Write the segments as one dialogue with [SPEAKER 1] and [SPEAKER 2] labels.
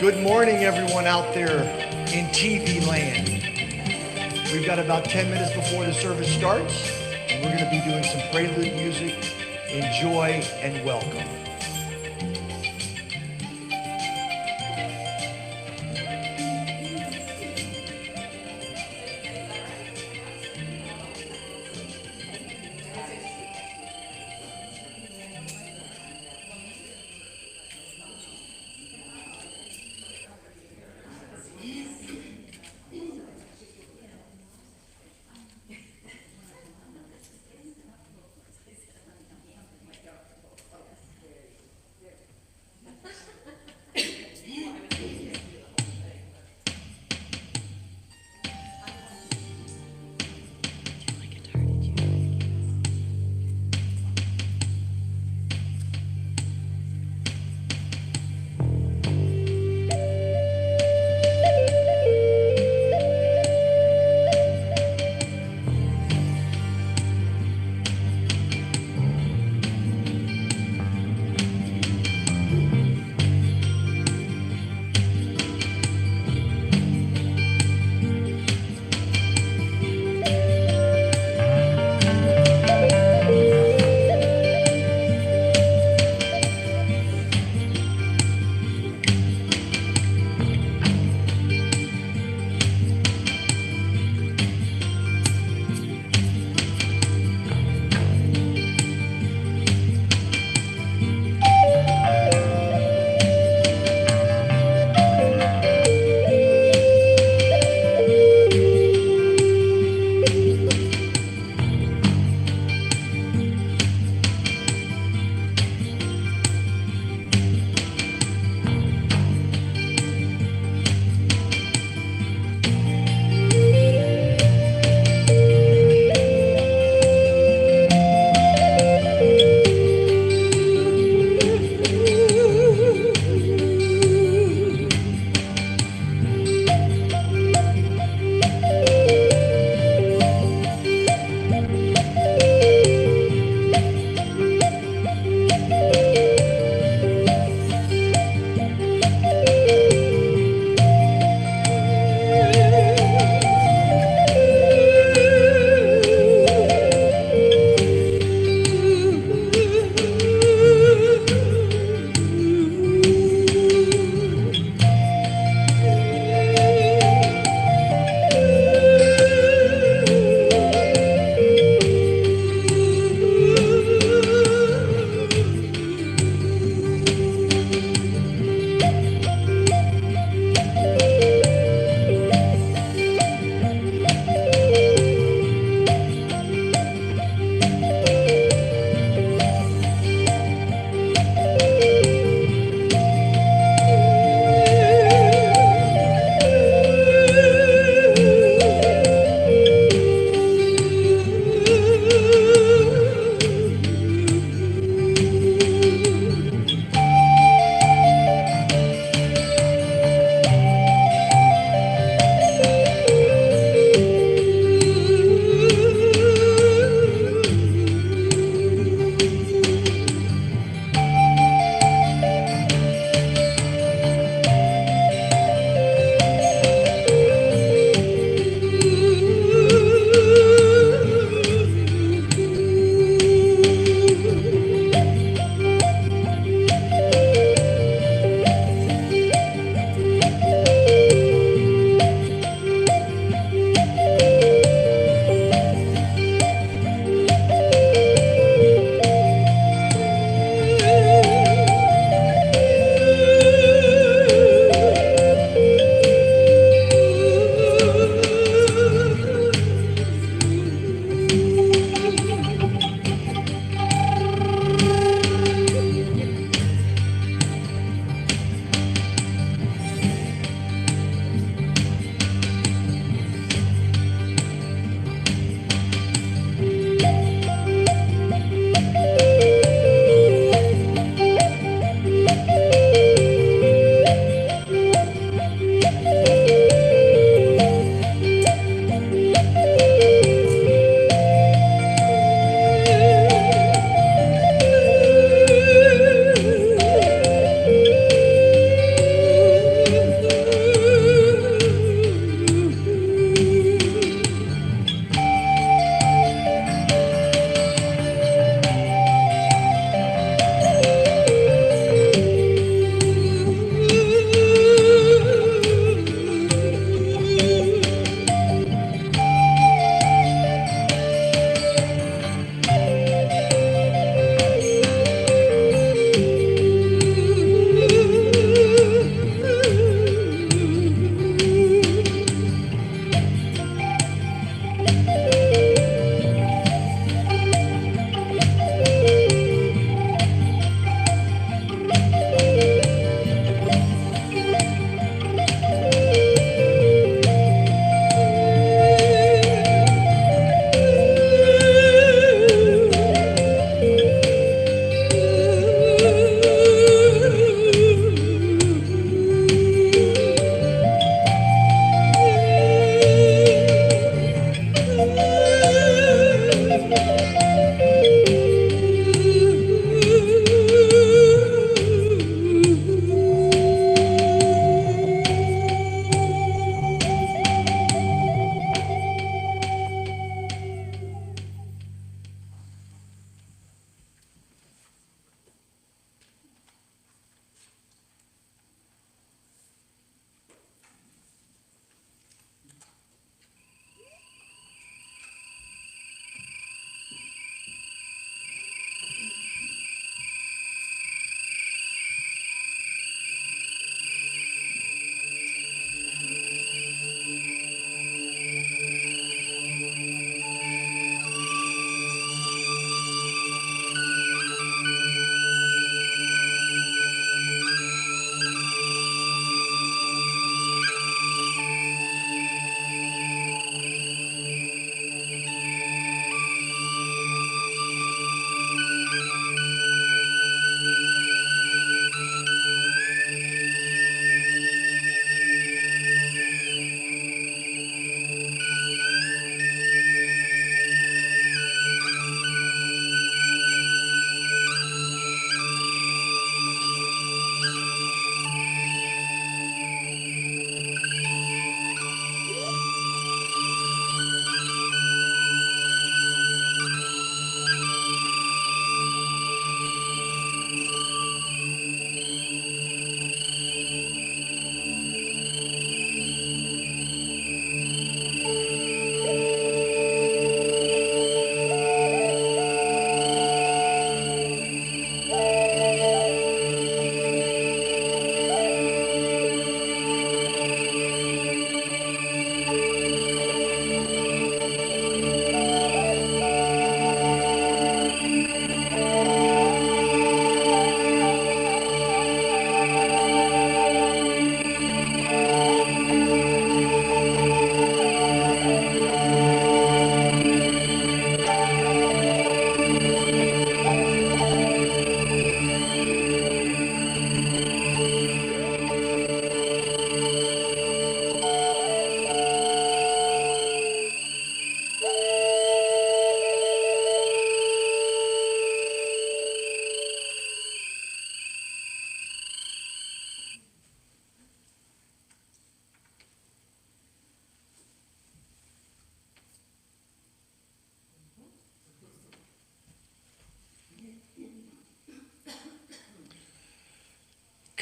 [SPEAKER 1] Good morning, everyone out there in TV land. We've got about 10 minutes before the service starts, and we're going to be doing some prelude music. Enjoy and welcome.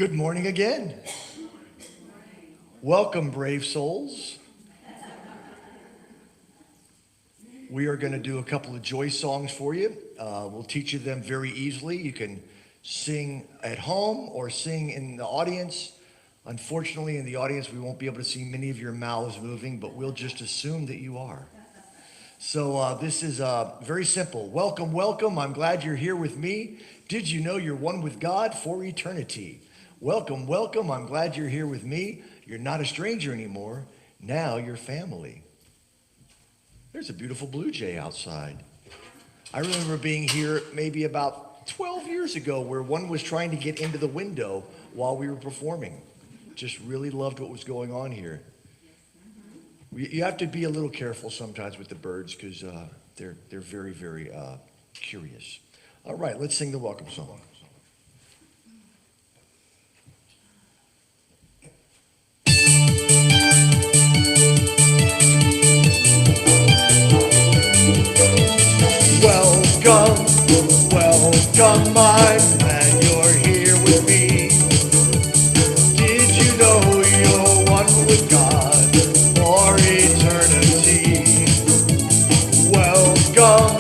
[SPEAKER 1] Good morning again. Welcome, brave souls. We are going to do a couple of joy songs for you. We'll teach you them very easily. You can sing at home or sing in the audience. Unfortunately, in the audience, we won't be able to see many of your mouths moving, but we'll just assume that you are. So this is very simple. Welcome, welcome. I'm glad you're here with me. Did you know you're one with God for eternity? Welcome, welcome. I'm glad you're here with me. You're not a stranger anymore. Now you're family. There's a beautiful blue jay outside. I remember being here maybe about 12 years ago where one was trying to get into the window while we were performing. Just really loved what was going on here. You have to be a little careful sometimes with the birds because they're very, very curious. All right, let's sing the welcome song. Welcome, welcome, I'm glad you're here with me. Did you know you're one with God for eternity? Welcome,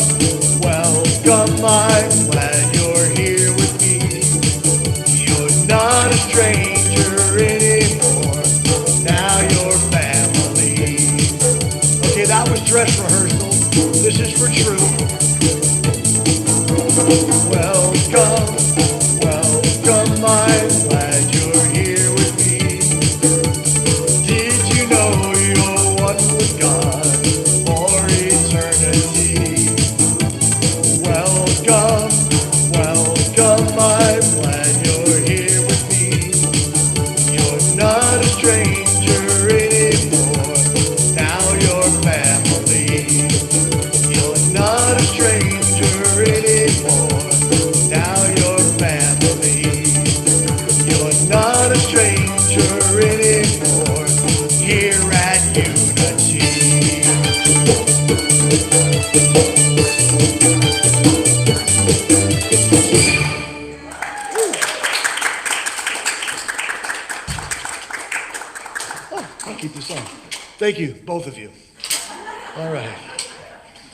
[SPEAKER 1] welcome, I'm glad you're here with me. You're not a stranger anymore, now you're family. Okay, that was dress rehearsal. This is for true. Welcome, welcome, I'm glad you're here with me. Did you know you're one with God for eternity? Welcome, welcome, I'm glad you're here with me. You're not a stranger anymore, now you're family. You're not a stranger anymore. Now you're family. You're not a stranger anymore. Here at Unity. Oh, I'll keep this on. Thank you, both of you. All right.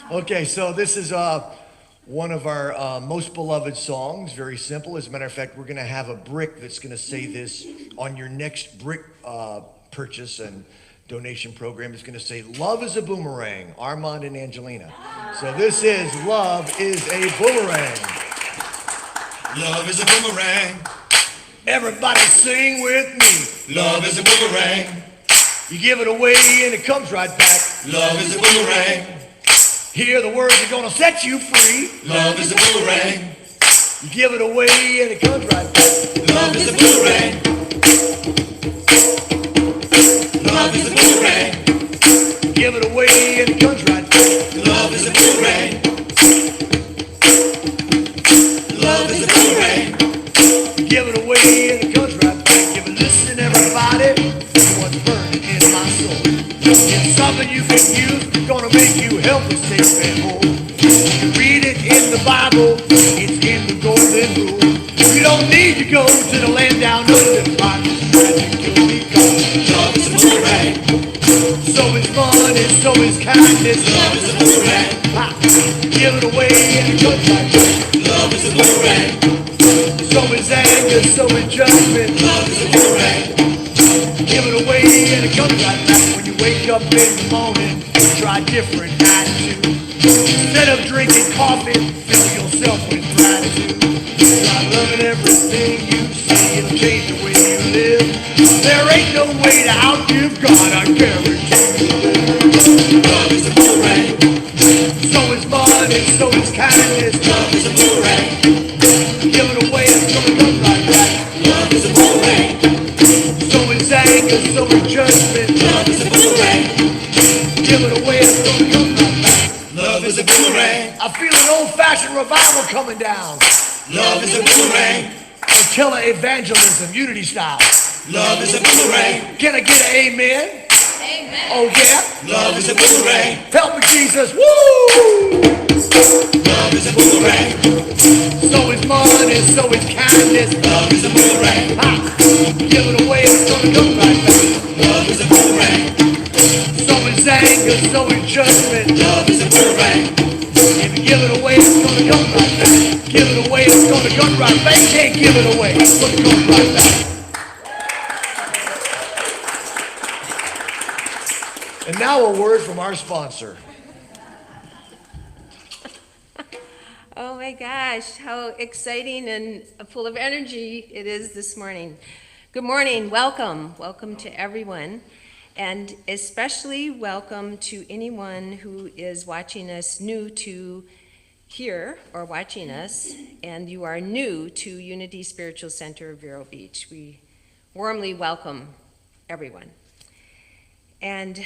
[SPEAKER 1] Okay, so this is one of our most beloved songs, very simple. As a matter of fact, we're going to have a brick that's going to say this on your next brick purchase and donation program. It's going to say, "Love is a boomerang," Armand and Angelina. So this is "Love is a Boomerang."
[SPEAKER 2] Love is a boomerang.
[SPEAKER 1] Everybody sing with me.
[SPEAKER 2] Love is a boomerang.
[SPEAKER 1] You give it away and it comes right back.
[SPEAKER 2] Love is a boomerang.
[SPEAKER 1] Hear the words are gonna set you free.
[SPEAKER 2] Love is a boomerang.
[SPEAKER 1] You give it away and it comes right back.
[SPEAKER 2] Love is a boomerang. Love is a boomerang.
[SPEAKER 1] Give it away and it comes right back.
[SPEAKER 2] Love is a boomerang. Love is a boomerang.
[SPEAKER 1] Give it away and it comes right back. Give it, listen everybody, to what's burning in my soul. It's something you can use, gonna make you healthy, safe and whole. You read it in the Bible, it's in the golden rule. You don't need to go to the land down under the rock.
[SPEAKER 2] Love is a boomerang.
[SPEAKER 1] So is fun and so is kindness.
[SPEAKER 2] Love is a boomerang.
[SPEAKER 1] Give it away and it comes right back.
[SPEAKER 2] Love is a boomerang.
[SPEAKER 1] So is anger, so is judgment.
[SPEAKER 2] Love is a boomerang.
[SPEAKER 1] Give it away and it comes right back. When you wake up in the morning, try different attitude. Instead of drinking coffee, fill yourself with gratitude. Try loving everything you see, it'll change the way you live. There ain't no way to outgive God, I guarantee.
[SPEAKER 2] Love is a boomerang.
[SPEAKER 1] So is fun and so is kindness.
[SPEAKER 2] Love is a boomerang.
[SPEAKER 1] Give it away and so it comes right back.
[SPEAKER 2] Love is a boomerang.
[SPEAKER 1] So is anger, so is judgment.
[SPEAKER 2] Love is a boomerang.
[SPEAKER 1] Give it away and so it comes right back.
[SPEAKER 2] Love is a boomerang.
[SPEAKER 1] I feel an old-fashioned revival coming down.
[SPEAKER 2] Love is a boomerang.
[SPEAKER 1] Tele-evangelism, unity style.
[SPEAKER 2] Love is a boomerang.
[SPEAKER 1] Can I get an amen?
[SPEAKER 3] Amen.
[SPEAKER 1] Oh yeah?
[SPEAKER 2] Love is a boomerang.
[SPEAKER 1] Help me, Jesus. Woo!
[SPEAKER 2] Love is a boomerang.
[SPEAKER 1] So is money, so is kindness.
[SPEAKER 2] Love is a boomerang.
[SPEAKER 1] Ha! Give it away, it's gonna come right back.
[SPEAKER 2] Love is a boomerang.
[SPEAKER 1] So is anger, so is judgment.
[SPEAKER 2] Love is a boomerang.
[SPEAKER 1] If you give it away, it's gonna come right back. Give it away, it's gonna come right back. You can't give it away, it's gonna come right back. And now a word from our sponsor.
[SPEAKER 3] Oh my gosh, how exciting and full of energy it is this morning. Good morning, welcome. Welcome to everyone. And especially welcome to anyone who is watching us new to here or watching us, and you are new to Unity Spiritual Center of Vero Beach. We warmly welcome everyone. And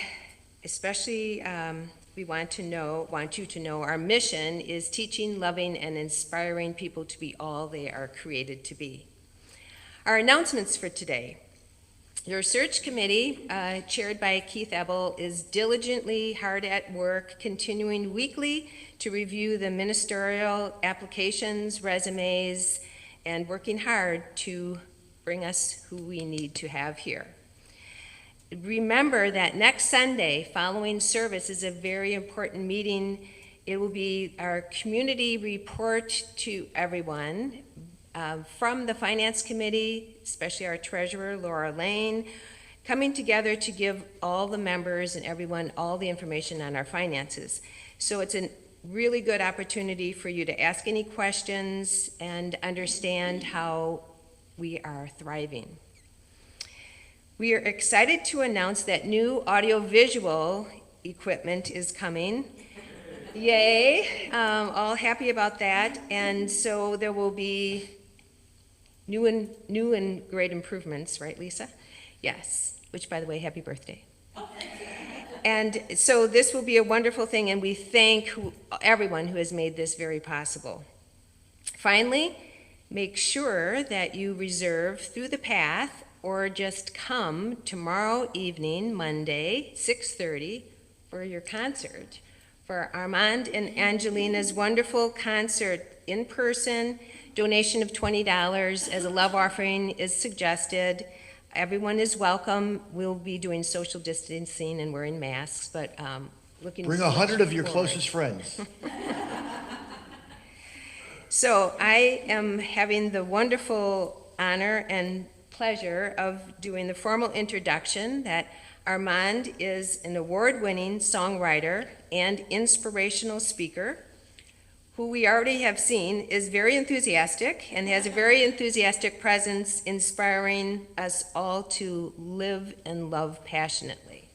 [SPEAKER 3] especially we want you to know our mission is teaching, loving, and inspiring people to be all they are created to be. Our announcements for today. Your search committee, chaired by Keith Ebel, is diligently hard at work, continuing weekly to review the ministerial applications, resumes, and working hard to bring us who we need to have here. Remember that next Sunday, following service, is a very important meeting. It will be our community report to everyone from the Finance Committee, especially our treasurer, Laura Lane, coming together to give all the members and everyone all the information on our finances. So it's a really good opportunity for you to ask any questions and understand how we are thriving. We are excited to announce that new audiovisual equipment is coming. Yay, all happy about that. And so there will be new and great improvements, right, Lisa? Yes, which, by the way, happy birthday. And so this will be a wonderful thing, and we thank everyone who has made this very possible. Finally, make sure that you reserve through the path or just come tomorrow evening, Monday, 6:30, for your concert, for Armand and Angelina's wonderful concert in person. Donation of $20 as a love offering is suggested. Everyone is welcome. We'll be doing social distancing and wearing masks, but looking
[SPEAKER 1] Bring 100 of your closest friends. So
[SPEAKER 3] I am having the wonderful honor and pleasure of doing the formal introduction that Armand is an award-winning songwriter and inspirational speaker who we already have seen is very enthusiastic and has a very enthusiastic presence, inspiring us all to live and love passionately.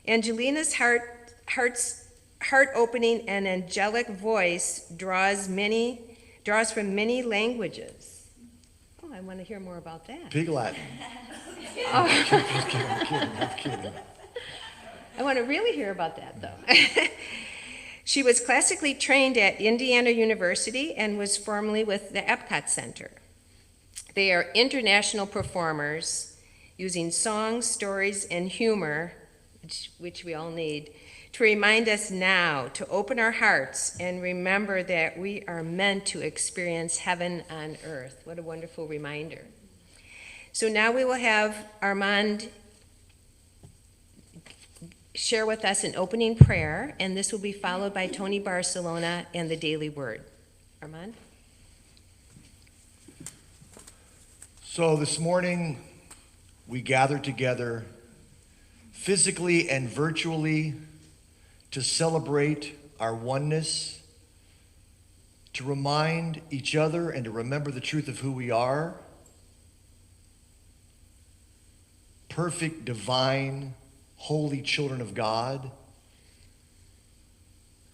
[SPEAKER 3] Angelina's heart-opening and angelic voice draws from many languages. Oh, I want to hear more about that.
[SPEAKER 1] Pig Latin.
[SPEAKER 3] Oh.
[SPEAKER 1] I'm kidding.
[SPEAKER 3] I want to really hear about that, though. She was classically trained at Indiana University and was formerly with the Epcot Center. They are international performers using songs, stories, and humor, which we all need, to remind us now to open our hearts and remember that we are meant to experience heaven on earth. What a wonderful reminder. So now we will have Armand share with us an opening prayer, and this will be followed by Tony Barcelona and the Daily Word. Armand?
[SPEAKER 1] So this morning, we gathered together physically and virtually to celebrate our oneness, to remind each other and to remember the truth of who we are. Perfect, divine, holy children of God.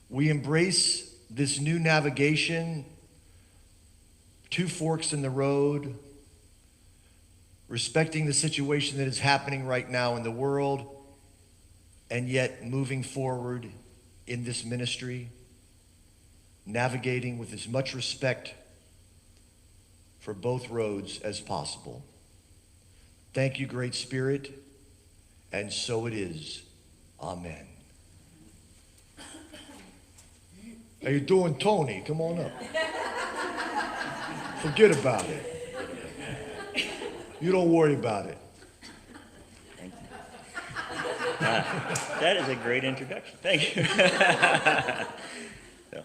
[SPEAKER 1] We embrace this new navigation, two forks in the road, respecting the situation that is happening right now in the world, and yet moving forward in this ministry, navigating with as much respect for both roads as possible. Thank you, Great Spirit. and so it is. Amen. How you doing, Tony? Come on up. Forget about it. You don't worry about it.
[SPEAKER 4] Thank you. That is a great introduction. Thank you. So,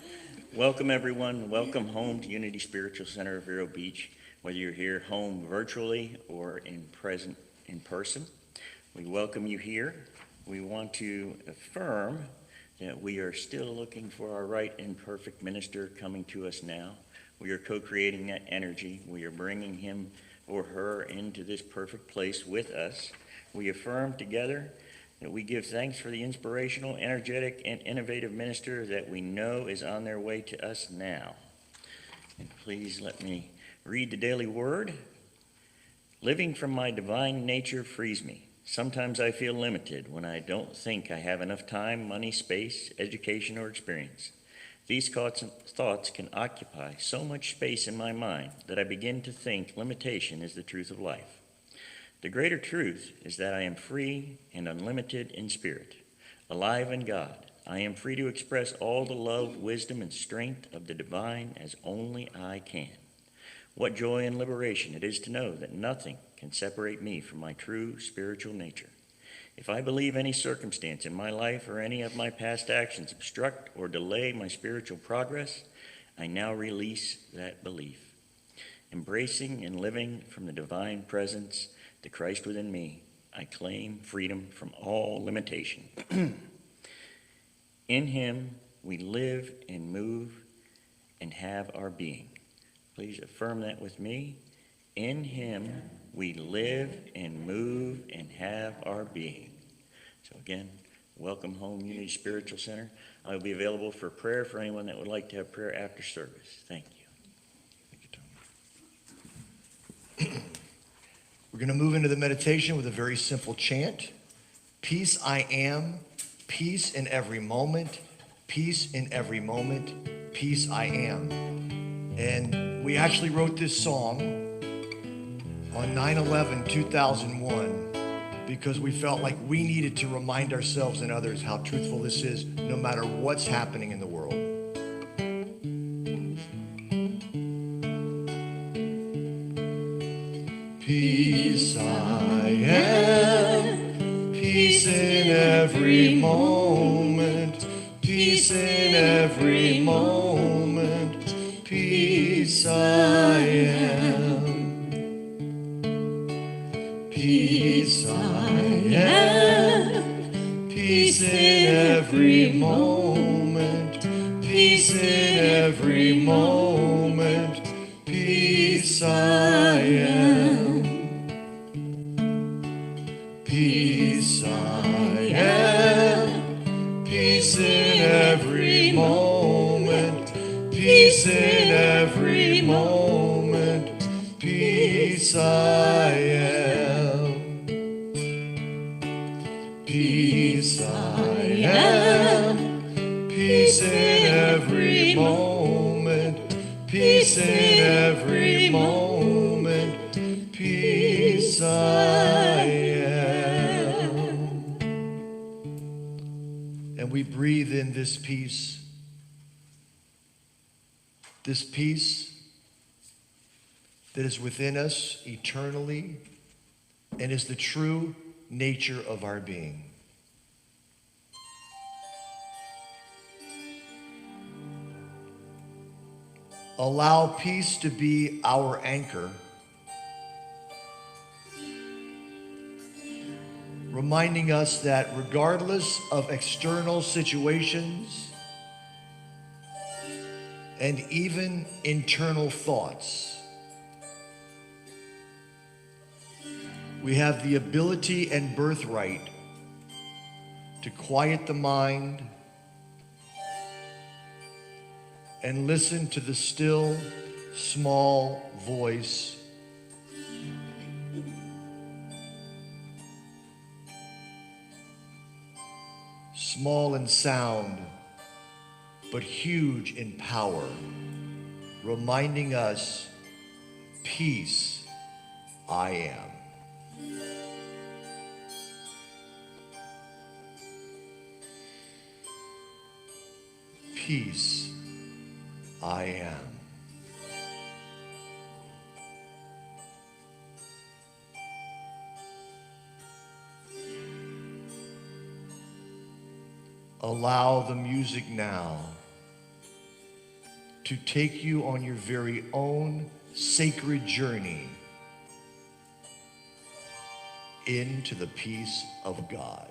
[SPEAKER 4] welcome, everyone. Welcome home to Unity Spiritual Center of Vero Beach, whether you're here home virtually or in person. We welcome you here. We want to affirm that we are still looking for our right and perfect minister coming to us now. We are co-creating that energy. We are bringing him or her into this perfect place with us. We affirm together that we give thanks for the inspirational, energetic, and innovative minister that we know is on their way to us now. And please let me read the daily word. Living from my divine nature frees me. Sometimes I feel limited when I don't think I have enough time, money, space, education, or experience. These thoughts can occupy so much space in my mind that I begin to think limitation is the truth of life. The greater truth is that I am free and unlimited in spirit, alive in God. I am free to express all the love, wisdom, and strength of the divine as only I can. What joy and liberation it is to know that nothing can separate me from my true spiritual nature. If I believe any circumstance in my life or any of my past actions obstruct or delay my spiritual progress, I now release that belief. Embracing and living from the divine presence, the Christ within me, I claim freedom from all limitation. In him we live and move and have our being. Please affirm that with me. In him we live and move and have our being. So again, welcome home, Unity Spiritual Center. I will be available for prayer for anyone that would like to have prayer after service. Thank you.
[SPEAKER 1] Thank you, Tony. We're going to move into the meditation with a very simple chant. Peace I am, peace in every moment, peace in every moment, peace I am. And we actually wrote this song on 9/11/2001 because we felt like we needed to remind ourselves and others how truthful this is no matter what's happening in the world. Peace I am, peace in every moment, peace in every moment, peace I am. Peace I am, peace in every moment, peace in every moment, peace I am. Peace I am, peace in every moment, peace in every moment, peace I am. Peace I am, peace in every moment, peace in every moment, peace I am. And we breathe in this peace that is within us eternally and is the true nature of our being. Allow peace to be our anchor, reminding us that regardless of external situations and even internal thoughts, we have the ability and birthright to quiet the mind and listen to the still, small voice small in sound, but huge in power, reminding us, peace I am. peace I am. Allow the music now to take you on your very own sacred journey into the peace of God.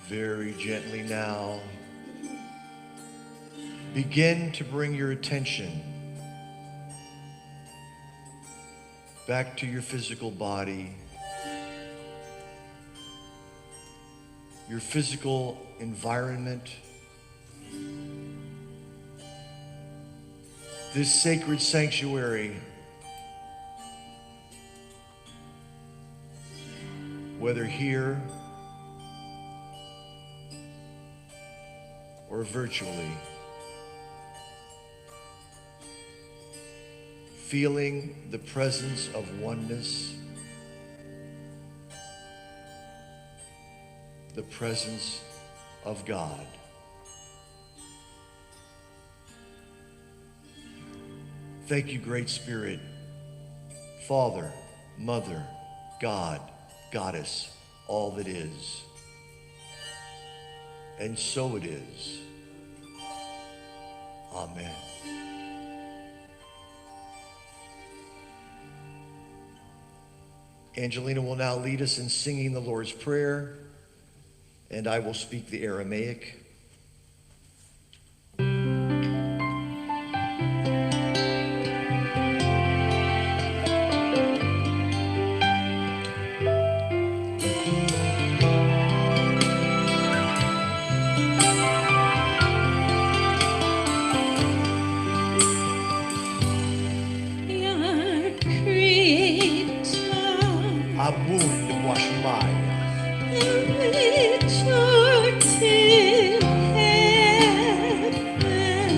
[SPEAKER 1] Very gently now, begin to bring your attention back to your physical body, your physical environment, this sacred sanctuary, whether here or virtually, feeling the presence of oneness, the presence of God. Thank you, Great Spirit, Father, Mother, God, Goddess, all that is. And so it is. Amen. Angelina will now lead us in singing the Lord's Prayer, and I will speak the Aramaic. Abund washmaya.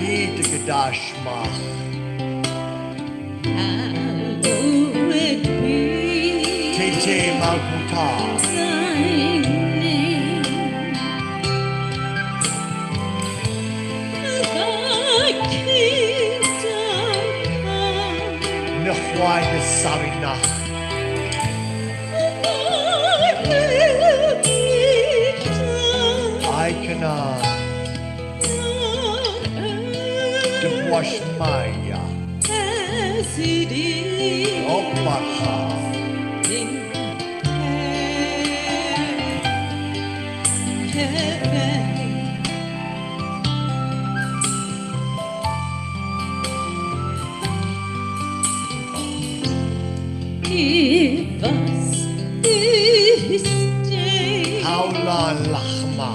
[SPEAKER 1] Yidgadashmach. Tete malkuta. Washmaya. Opaka.
[SPEAKER 5] Give us this day
[SPEAKER 1] Haula Lahma.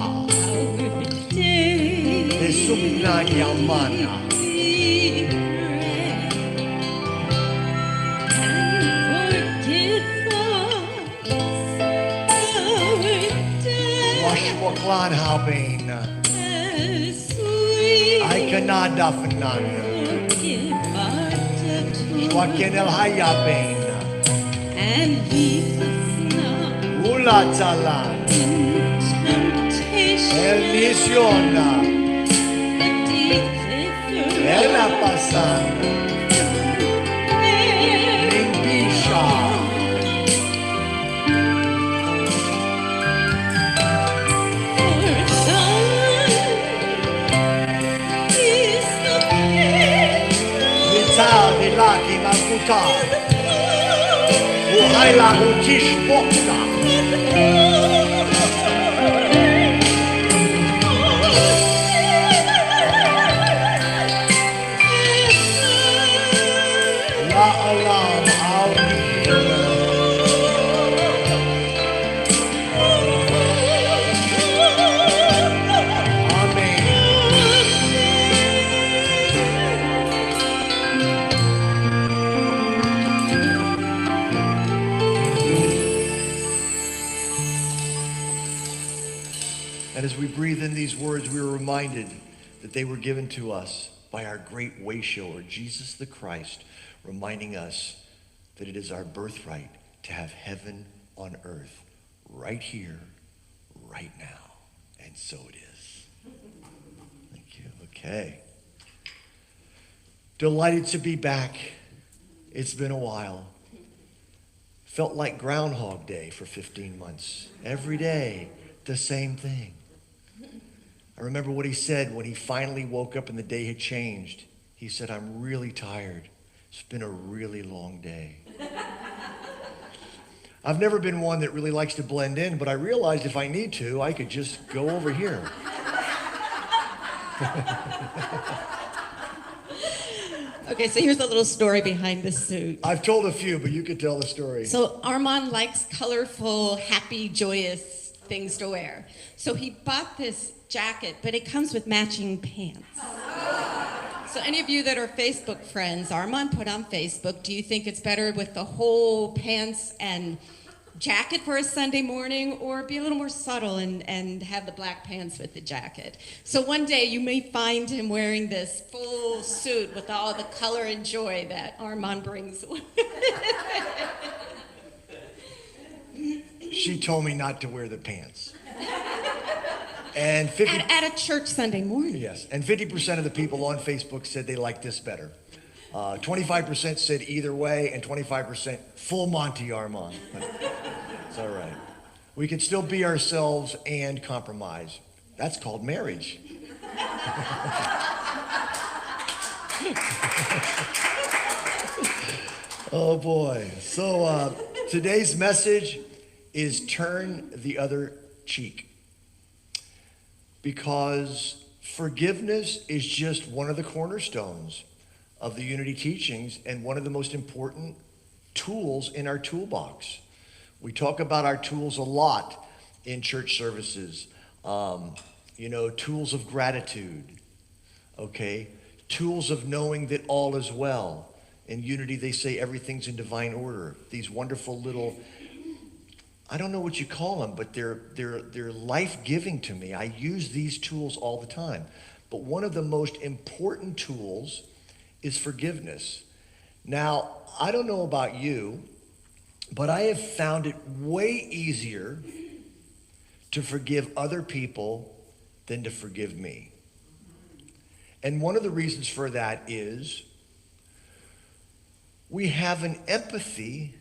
[SPEAKER 5] our day.
[SPEAKER 1] Esumna Yamana. Washwaklan Halbain. Aikanada Fernanda. Wakin El Hayabain.
[SPEAKER 5] And lead us not
[SPEAKER 1] Ula Talan.
[SPEAKER 5] into temptation,
[SPEAKER 1] El Nisiona.
[SPEAKER 5] but deliver
[SPEAKER 1] El Apasan.
[SPEAKER 5] us.
[SPEAKER 1] Limbisha.
[SPEAKER 5] For thine is the kingdom,
[SPEAKER 1] Vital Vilaki Makuta. Uhaila Utish Bokta. La Alam Amen. And as we breathe in these words, we are reminded that they were given to us by our great way-shower, Jesus the Christ, reminding us that it is our birthright to have heaven on earth right here, right now. And so it is. Thank you. Okay. Delighted to be back. It's been a while. Felt like Groundhog Day for 15 months. Every day, the same thing. I remember what he said when he finally woke up and the day had changed. He said, "I'm really tired. It's been a really long day." I've never been one that really likes to blend in, but I realized if I need to, I could just go over here.
[SPEAKER 5] Okay, so here's a little story behind the suit.
[SPEAKER 1] I've told a few, but you could tell the story.
[SPEAKER 5] So Armand likes colorful, happy, joyous things to wear. So he bought this jacket, but it comes with matching pants. So any of you that are Facebook friends, Armand put on Facebook, do you think it's better with the whole pants and jacket for a Sunday morning, or be a little more subtle and have the black pants with the jacket? So one day you may find him wearing this full suit with all the color and joy that Armand brings.
[SPEAKER 1] She told me not to wear the pants. And 50,
[SPEAKER 5] at a church Sunday morning.
[SPEAKER 1] yes, and 50% of the people on Facebook said they liked this better. 25% said either way, and 25% full Monty Armand. But it's all right. We can still be ourselves and compromise. That's called marriage. Oh boy. So today's message is turn the other cheek. Because forgiveness is just one of the cornerstones of the Unity teachings and one of the most important tools in our toolbox. We talk about our tools a lot in church services. Tools of gratitude, okay? Tools of knowing that all is well. In Unity, they say everything's in divine order. These wonderful little, I don't know what you call them, but they're life-giving to me. I use these tools all the time. But one of the most important tools is forgiveness. Now, I don't know about you, but I have found it way easier to forgive other people than to forgive me. And one of the reasons for that is we have an empathy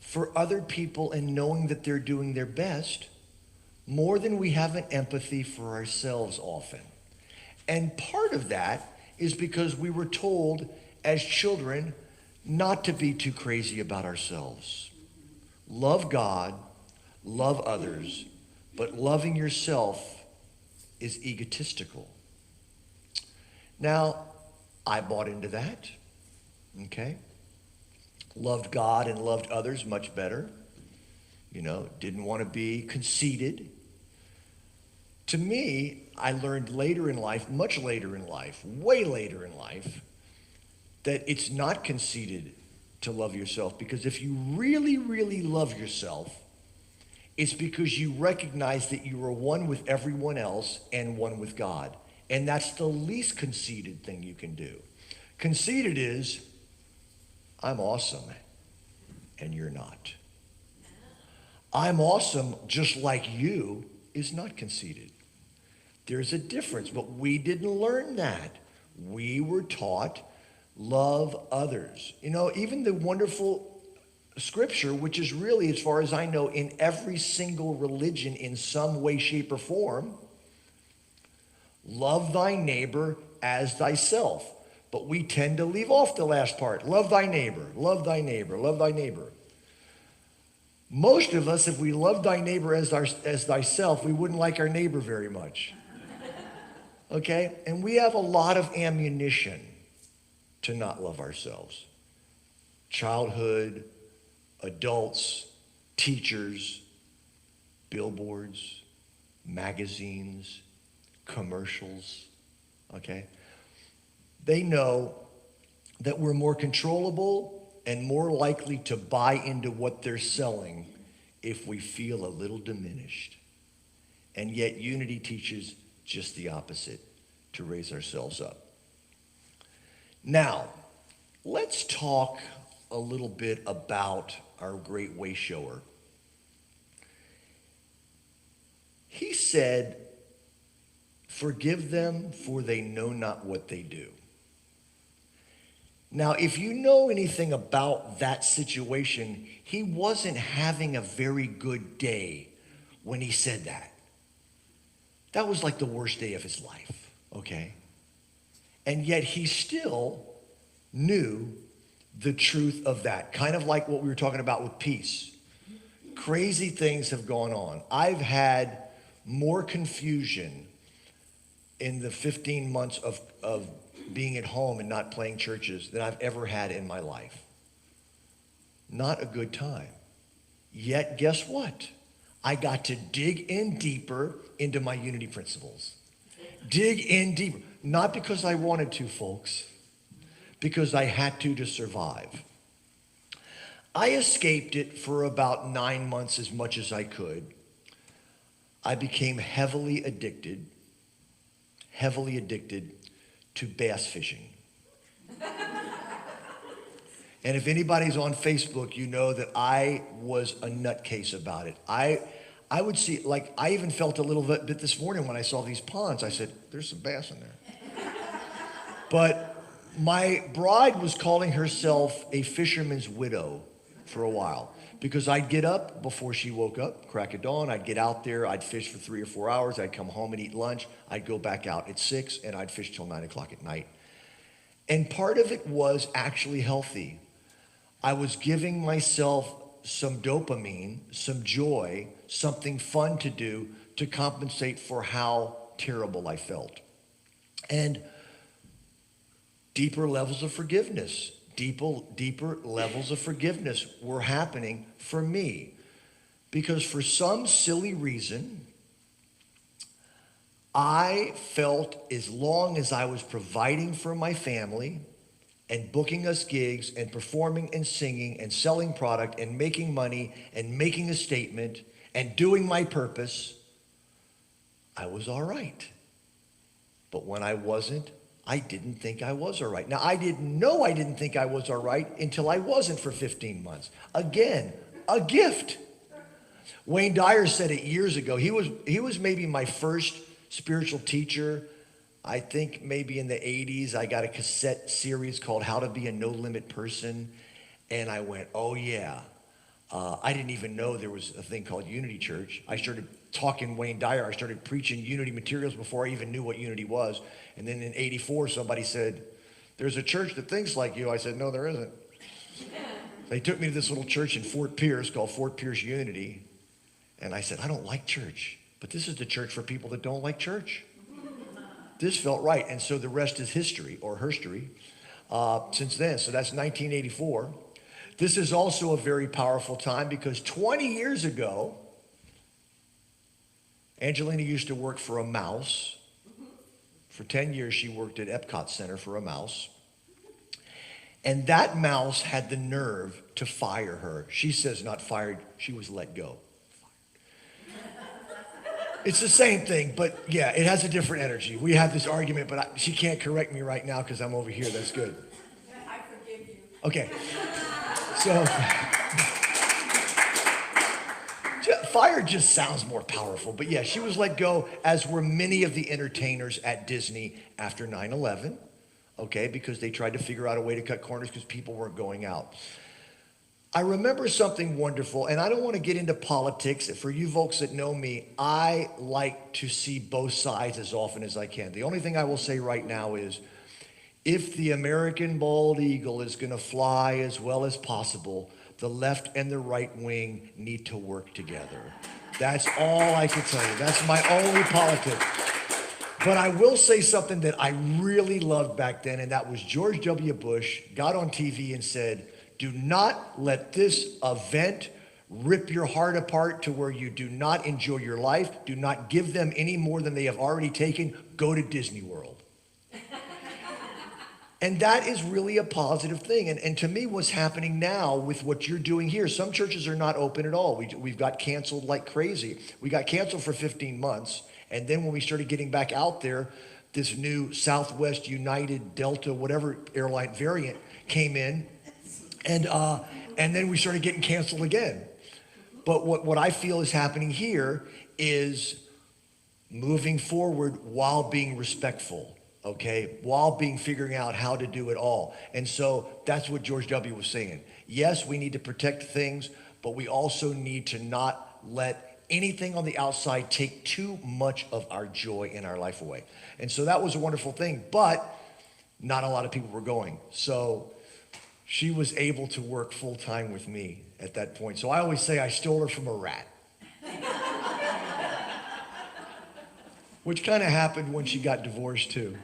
[SPEAKER 1] for other people and knowing that they're doing their best more than we have an empathy for ourselves often. And part of that is because we were told as children not to be too crazy about ourselves. Love God, love others, but loving yourself is egotistical. Now, I bought into that, okay? Loved God and loved others much better. You know, didn't want to be conceited. To me, I learned later in life, much later in life, way later in life, that it's not conceited to love yourself, because if you really, really love yourself, it's because you recognize that you are one with everyone else and one with God. And that's the least conceited thing you can do. Conceited is, I'm awesome, and you're not. I'm awesome just like you is not conceited. There's a difference, but we didn't learn that. We were taught love others. You know, even the wonderful scripture, which is really, as far as I know, in every single religion in some way, shape, or form, love thy neighbor as thyself. But we tend to leave off the last part. Love thy neighbor, love thy neighbor, love thy neighbor. Most of us, if we loved thy neighbor as thyself, we wouldn't like our neighbor very much. Okay? And we have a lot of ammunition to not love ourselves. Childhood, adults, teachers, billboards, magazines, commercials, okay? They know that we're more controllable and more likely to buy into what they're selling if we feel a little diminished. And yet Unity teaches just the opposite, to raise ourselves up. Now, let's talk a little bit about our great way shower. He said, forgive them, for they know not what they do. Now, if you know anything about that situation, he wasn't having a very good day when he said that. That was like the worst day of his life, okay? And yet he still knew the truth of that. Kind of like what we were talking about with peace. Crazy things have gone on. I've had more confusion in the 15 months of being at home and not playing churches than I've ever had in my life. Not a good time. Yet, guess what? I got to dig in deeper into my Unity principles. Dig in deeper. Not because I wanted to, folks. Because I had to survive. I escaped it for about 9 months as much as I could. I became heavily addicted to bass fishing. And if anybody's on Facebook, you know that I was a nutcase about it. I would see, like, I even felt a little bit this morning when I saw these ponds. I said, there's some bass in there. But my bride was calling herself a fisherman's widow for a while, because I'd get up before she woke up, crack of dawn, I'd get out there, I'd fish for 3 or 4 hours, I'd come home and eat lunch, I'd go back out at 6, and I'd fish till 9 o'clock at night. And part of it was actually healthy. I was giving myself some dopamine, some joy, something fun to do to compensate for how terrible I felt. And deeper levels of forgiveness, deeper levels of forgiveness were happening for me. Because for some silly reason, I felt as long as I was providing for my family and booking us gigs and performing and singing and selling product and making money and making a statement and doing my purpose, I was all right. But when I wasn't, I didn't think I was all right. Now, I didn't know I didn't think I was all right until I wasn't for 15 months. Again, a gift. Wayne Dyer said it years ago. He was maybe my first spiritual teacher. I think maybe in the 80s, I got a cassette series called How to Be a No Limit Person. And I went, oh yeah. I didn't even know there was a thing called Unity Church. I started talking Wayne Dyer. I started preaching unity materials before I even knew what unity was. And then in 84, somebody said, there's a church that thinks like you. I said, no, there isn't. They took me to this little church in Fort Pierce called Fort Pierce Unity. And I said, I don't like church, but this is the church for people that don't like church. This felt right. And so the rest is history or herstory since then. So that's 1984. This is also a very powerful time because 20 years ago, Angelina used to work for a mouse. For 10 years, she worked at Epcot Center for a mouse. And that mouse had the nerve to fire her. She says not fired, she was let go. It's the same thing, but yeah, it has a different energy. We have this argument, but she can't correct me right now because I'm over here. That's good.
[SPEAKER 6] I forgive you.
[SPEAKER 1] Okay. So, fire just sounds more powerful. But yeah, she was let go, as were many of the entertainers at Disney after 9/11, okay, because they tried to figure out a way to cut corners because people weren't going out. I remember something wonderful, and I don't want to get into politics. For you folks that know me, I like to see both sides as often as I can. The only thing I will say right now is, if the American bald eagle is going to fly as well as possible, the left and the right wing need to work together. That's all I can tell you. That's my only politics. But I will say something that I really loved back then, and that was George W. Bush got on TV and said, do not let this event rip your heart apart to where you do not enjoy your life. Do not give them any more than they have already taken. Go to Disney World. And that is really a positive thing. And to me, what's happening now with what you're doing here, some churches are not open at all. We've got canceled like crazy. We got canceled for 15 months. And then when we started getting back out there, this new Southwest, United, Delta, whatever airline variant came in. And then we started getting canceled again. But what I feel is happening here is moving forward while being respectful. Okay, while figuring out how to do it all. And so that's what George W. was saying. Yes, we need to protect things, but we also need to not let anything on the outside take too much of our joy in our life away. And so that was a wonderful thing, but not a lot of people were going. So she was able to work full time with me at that point. So I always say I stole her from a rat. Which kind of happened when she got divorced too.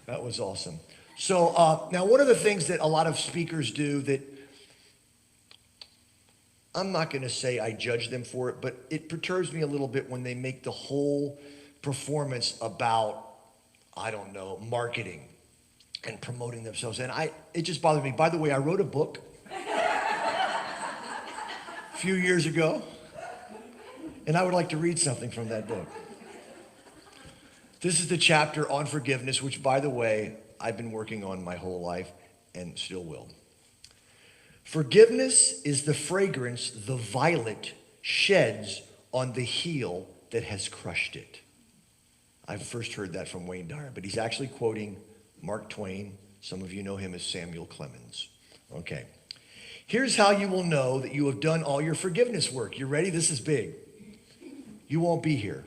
[SPEAKER 1] That was awesome. So now one of the things that a lot of speakers do that I'm not going to say I judge them for it, but it perturbs me a little bit when they make the whole performance about, I don't know, marketing and promoting themselves. And it just bothered me. By the way, I wrote a book a few years ago, and I would like to read something from that book. This is the chapter on forgiveness, which, by the way, I've been working on my whole life and still will. Forgiveness is the fragrance the violet sheds on the heel that has crushed it. I first heard that from Wayne Dyer, but he's actually quoting Mark Twain. Some of you know him as Samuel Clemens. Okay. Here's how you will know that you have done all your forgiveness work. You ready? This is big. You won't be here.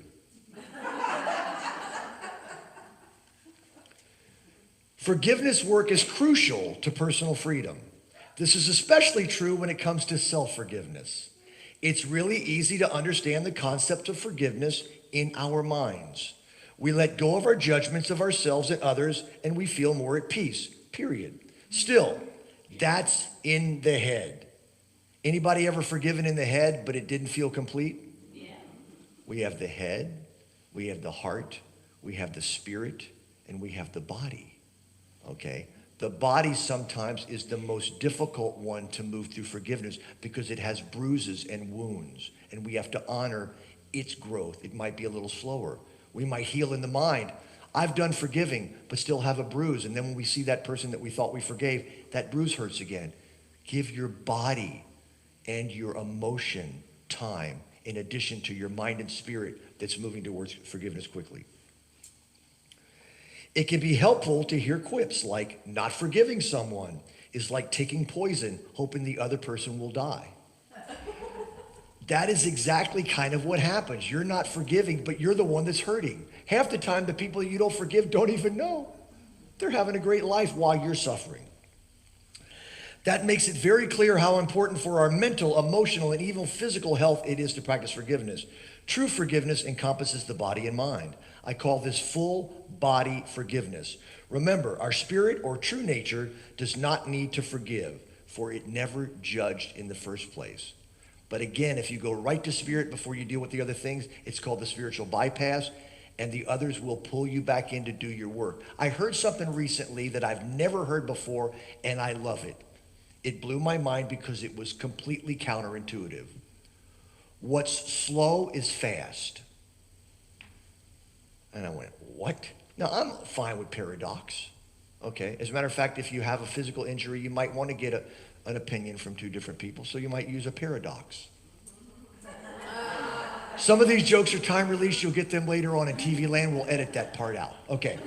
[SPEAKER 1] Forgiveness work is crucial to personal freedom. This is especially true when it comes to self-forgiveness. It's really easy to understand the concept of forgiveness in our minds. We let go of our judgments of ourselves and others, and we feel more at peace, period. Still, that's in the head. Anybody ever forgiven in the head, but it didn't feel complete? Yeah. We have the head, we have the heart, we have the spirit, and we have the body. Okay? The body sometimes is the most difficult one to move through forgiveness because it has bruises and wounds, and we have to honor its growth. It might be a little slower. We might heal in the mind. I've done forgiving, but still have a bruise. And then when we see that person that we thought we forgave, that bruise hurts again. Give your body and your emotion time in addition to your mind and spirit that's moving towards forgiveness quickly. It can be helpful to hear quips like, not forgiving someone is like taking poison, hoping the other person will die. That is exactly kind of what happens. You're not forgiving, but you're the one that's hurting. Half the time, the people you don't forgive don't even know. They're having a great life while you're suffering. That makes it very clear how important for our mental, emotional, and even physical health it is to practice forgiveness. True forgiveness encompasses the body and mind. I call this full body forgiveness. Remember, our spirit or true nature does not need to forgive, for it never judged in the first place. But again, if you go right to spirit before you deal with the other things, it's called the spiritual bypass, and the others will pull you back in to do your work. I heard something recently that I've never heard before, and I love it. It blew my mind because it was completely counterintuitive. What's slow is fast. And I went, what? Now, I'm fine with paradox. Okay. As a matter of fact, if you have a physical injury, you might want to get an opinion from two different people, so you might use a paradox. Some of these jokes are time released. You'll get them later on in TV land. We'll edit that part out. Okay.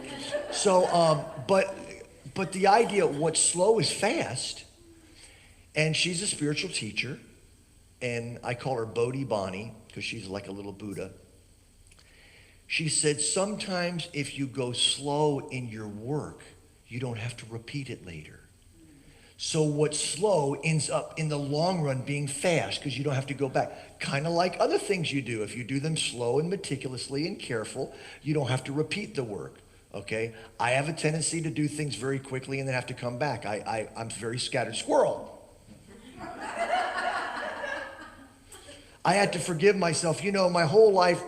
[SPEAKER 1] So, but the idea, what's slow is fast. And she's a spiritual teacher, and I call her Bodhi Bonnie because she's like a little Buddha. She said, sometimes if you go slow in your work, you don't have to repeat it later. So what's slow ends up in the long run being fast because you don't have to go back. Kind of like other things you do. If you do them slow and meticulously and careful, you don't have to repeat the work. Okay? I have a tendency to do things very quickly and then have to come back. I'm very scattered. Squirrel. I had to forgive myself. You know, my whole life,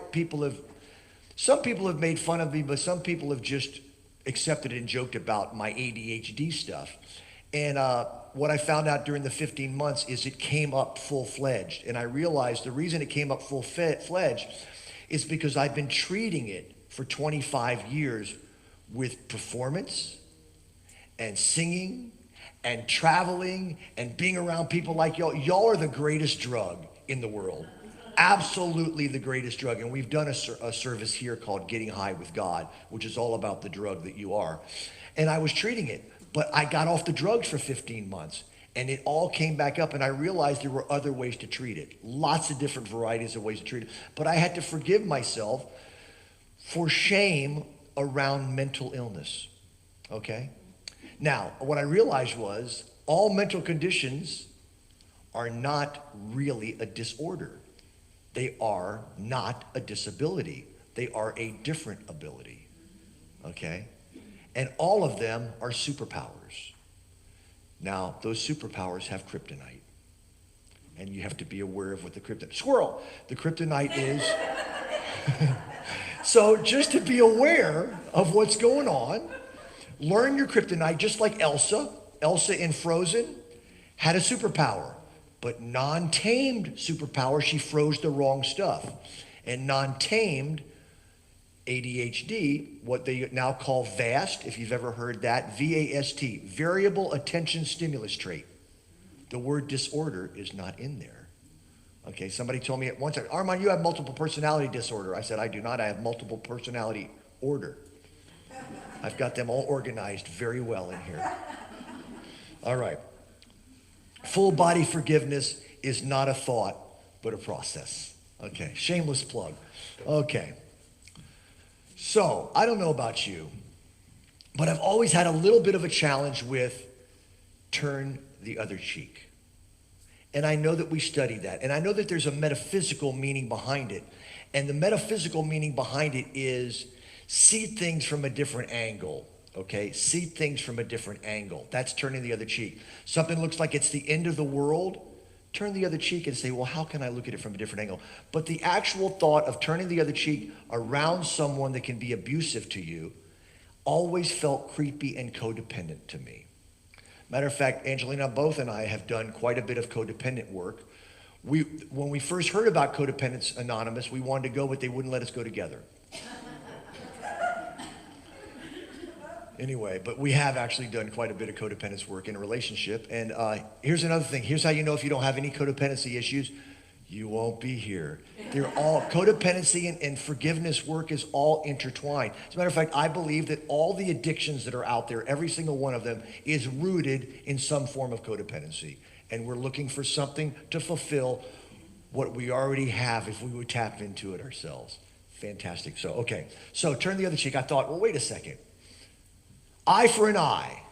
[SPEAKER 1] some people have made fun of me, but some people have just accepted it and joked about my ADHD stuff. And what I found out during the 15 months is it came up full-fledged. And I realized the reason it came up full-fledged is because I've been treating it for 25 years with performance and singing and traveling and being around people like y'all. Y'all are the greatest drug in the world. Absolutely the greatest drug. And we've done a service here called Getting High with God, which is all about the drug that you are. And I was treating it, but I got off the drugs for 15 months and it all came back up, and I realized there were other ways to treat it. Lots of different varieties of ways to treat it. But I had to forgive myself for shame around mental illness. Okay? Now, what I realized was all mental conditions are not really a disorder. They are not a disability. They are a different ability. Okay? And all of them are superpowers. Now, those superpowers have kryptonite. And you have to be aware of what the kryptonite... Squirrel! The kryptonite is... So just to be aware of what's going on, learn your kryptonite, just like Elsa. Elsa in Frozen had a superpower, but non-tamed superpower, she froze the wrong stuff. And non-tamed ADHD, what they now call VAST, if you've ever heard that, VAST, variable attention stimulus trait. The word disorder is not in there. Okay, somebody told me at one time, Armand, you have multiple personality disorder. I said, I do not. I have multiple personality order. I've got them all organized very well in here. All right. Full body forgiveness is not a thought, but a process. Okay, shameless plug. Okay. So, I don't know about you, but I've always had a little bit of a challenge with turn the other cheek. And I know that we study that. And I know that there's a metaphysical meaning behind it. And the metaphysical meaning behind it is see things from a different angle. Okay? See things from a different angle. That's turning the other cheek. Something looks like it's the end of the world. Turn the other cheek and say, well, how can I look at it from a different angle? But the actual thought of turning the other cheek around someone that can be abusive to you always felt creepy and codependent to me. Matter of fact, Angelina, both and I have done quite a bit of codependent work. When we first heard about Codependence Anonymous, we wanted to go, but they wouldn't let us go together. Anyway, but we have actually done quite a bit of codependence work in a relationship. And here's another thing. Here's how you know if you don't have any codependency issues. You won't be here. They're all, codependency and forgiveness work is all intertwined. As a matter of fact, I believe that all the addictions that are out there, every single one of them, is rooted in some form of codependency. And we're looking for something to fulfill what we already have if we would tap into it ourselves. Fantastic. So, okay. So turn the other cheek. I thought, well, wait a second. Eye for an eye.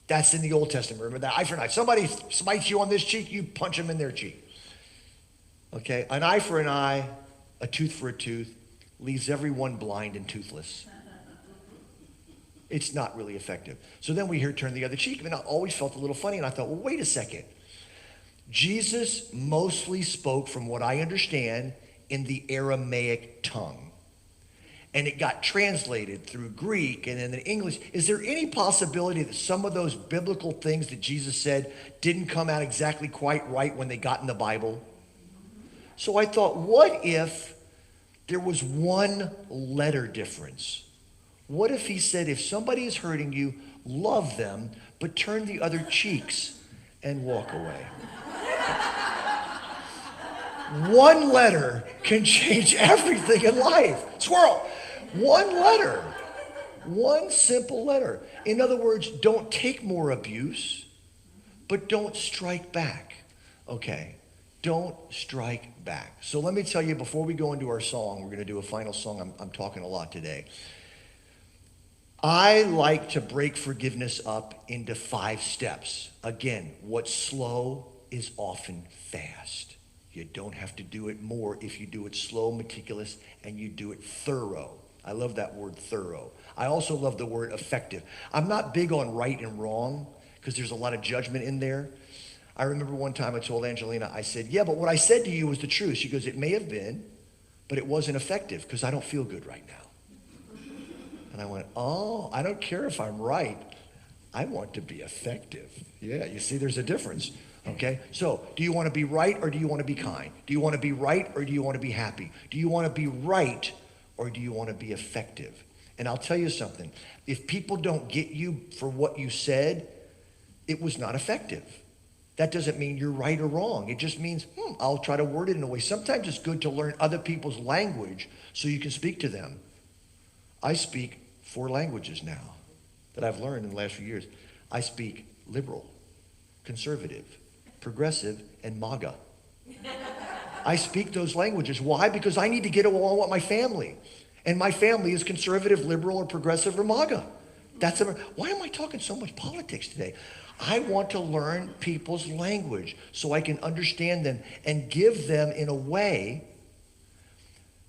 [SPEAKER 1] That's in the Old Testament. Remember that? Eye for an eye. Somebody smites you on this cheek, you punch them in their cheek. Okay? An eye for an eye, a tooth for a tooth, leaves everyone blind and toothless. It's not really effective. So then we hear turn the other cheek, and I always felt a little funny, and I thought, well, wait a second. Jesus mostly spoke, from what I understand, in the Aramaic tongue. And it got translated through Greek and then in English. Is there any possibility that some of those biblical things that Jesus said didn't come out exactly quite right when they got in the Bible? So I thought, what if there was one letter difference? What if he said, if somebody is hurting you, love them, but turn the other cheeks and walk away? One letter can change everything in life. Squirrel. One letter. One simple letter. In other words, don't take more abuse, but don't strike back. Okay. Don't strike back. So let me tell you, before we go into our song, we're going to do a final song. I'm talking a lot today. I like to break forgiveness up into 5 steps. Again, what's slow is often fast. You don't have to do it more if you do it slow, meticulous, and you do it thorough. I love that word thorough. I also love the word effective. I'm not big on right and wrong because there's a lot of judgment in there. I remember one time I told Angelina, I said, yeah, but what I said to you was the truth. She goes, it may have been, but it wasn't effective because I don't feel good right now. And I went, oh, I don't care if I'm right. I want to be effective. Yeah, you see, there's a difference. Okay, so do you want to be right or do you want to be kind? Do you want to be right or do you want to be happy? Do you want to be right or do you want to be effective? And I'll tell you something. If people don't get you for what you said, it was not effective. That doesn't mean you're right or wrong. It just means, I'll try to word it in a way. Sometimes it's good to learn other people's language so you can speak to them. I speak 4 languages now that I've learned in the last few years. I speak liberal, conservative, progressive, and MAGA. I speak those languages. Why? Because I need to get along with my family. And my family is conservative, liberal, or progressive, or MAGA. Why am I talking so much politics today? I want to learn people's language so I can understand them and give them in a way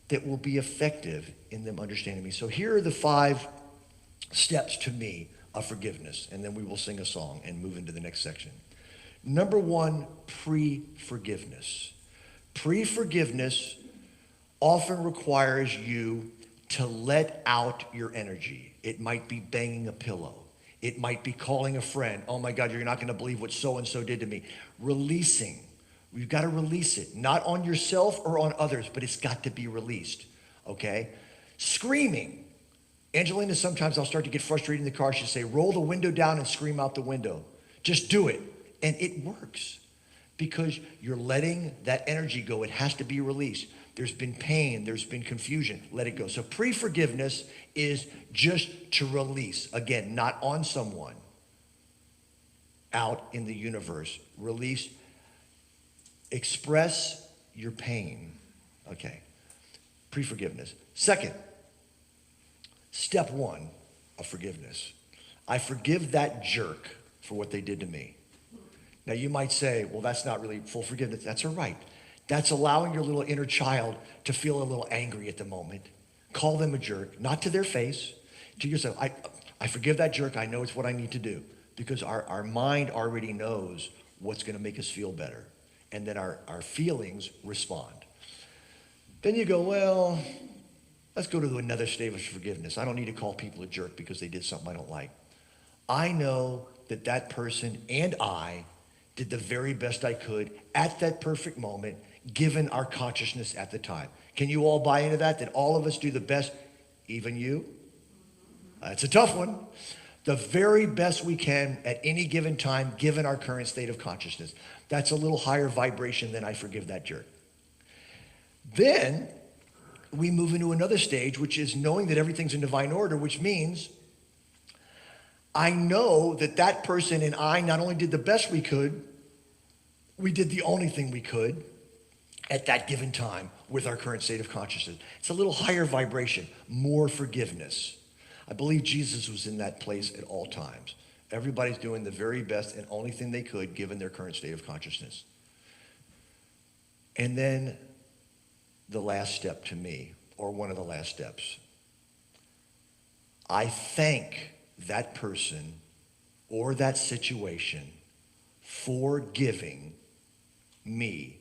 [SPEAKER 1] that will be effective in them understanding me. So here are the 5 steps to me of forgiveness, and then we will sing a song and move into the next section. Number 1, pre-forgiveness. Pre-forgiveness often requires you to let out your energy. It might be banging a pillow. It might be calling a friend. Oh my God, you're not going to believe what so-and-so did to me. Releasing. You've got to release it. Not on yourself or on others, but it's got to be released. Okay? Screaming. Angelina, sometimes I'll start to get frustrated in the car. She'll say, roll the window down and scream out the window. Just do it. And it works because you're letting that energy go. It has to be released. There's been pain. There's been confusion. Let it go. So pre-forgiveness is just to release. Again, not on someone. Out in the universe. Release. Express your pain. Okay. Pre-forgiveness. Second, step 1 of forgiveness. I forgive that jerk for what they did to me. Now you might say, well, that's not really full forgiveness. That's all right. That's allowing your little inner child to feel a little angry at the moment. Call them a jerk, not to their face, to yourself. I forgive that jerk. I know it's what I need to do because our mind already knows what's going to make us feel better. And then our feelings respond. Then you go, well, let's go to another stage of forgiveness. I don't need to call people a jerk because they did something I don't like. I know that that person and I did the very best I could at that perfect moment, given our consciousness at the time. Can you all buy into that? That all of us do the best, even you? That's a tough one. The very best we can at any given time, given our current state of consciousness. That's a little higher vibration than I forgive that jerk. Then we move into another stage, which is knowing that everything's in divine order, which means I know that that person and I not only did the best we could, we did the only thing we could, at that given time with our current state of consciousness. It's a little higher vibration, more forgiveness. I believe Jesus was in that place at all times. Everybody's doing the very best and only thing they could given their current state of consciousness. And then the last step to me, or one of the last steps, I thank that person or that situation for giving me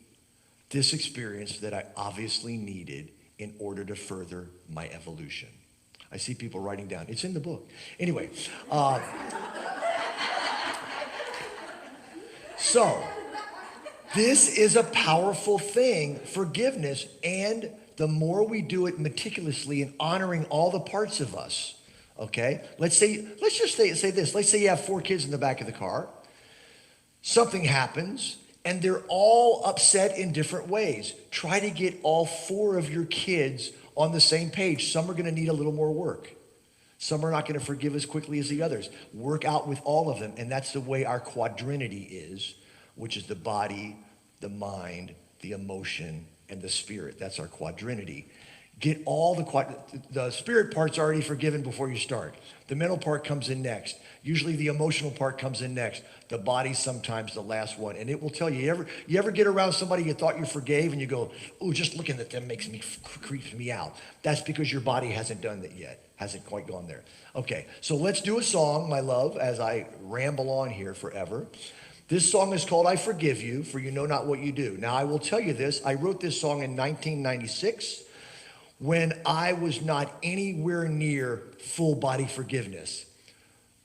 [SPEAKER 1] this experience that I obviously needed in order to further my evolution. I see people writing down. It's in the book. Anyway, so this is a powerful thing, forgiveness, and the more we do it meticulously and honoring all the parts of us, okay? Let's just say this. Let's say you have 4 kids in the back of the car. Something happens, and they're all upset in different ways. Try to get all 4 of your kids on the same page. Some are going to need a little more work. Some are not going to forgive as quickly as the others. Work out with all of them, and that's the way our quadrinity is, which is the body, the mind, the emotion, and the spirit. That's our quadrinity. Get all the spirit part's already forgiven before you start. The mental part comes in next. Usually the emotional part comes in next. The body's sometimes the last one. And it will tell you, you ever get around somebody you thought you forgave and you go, oh, just looking at them creeps me out. That's because your body hasn't done that yet. Hasn't quite gone there. Okay, so let's do a song, my love, as I ramble on here forever. This song is called I Forgive You, for you know not what you do. Now, I will tell you this. I wrote this song in 1996 when I was not anywhere near full body forgiveness.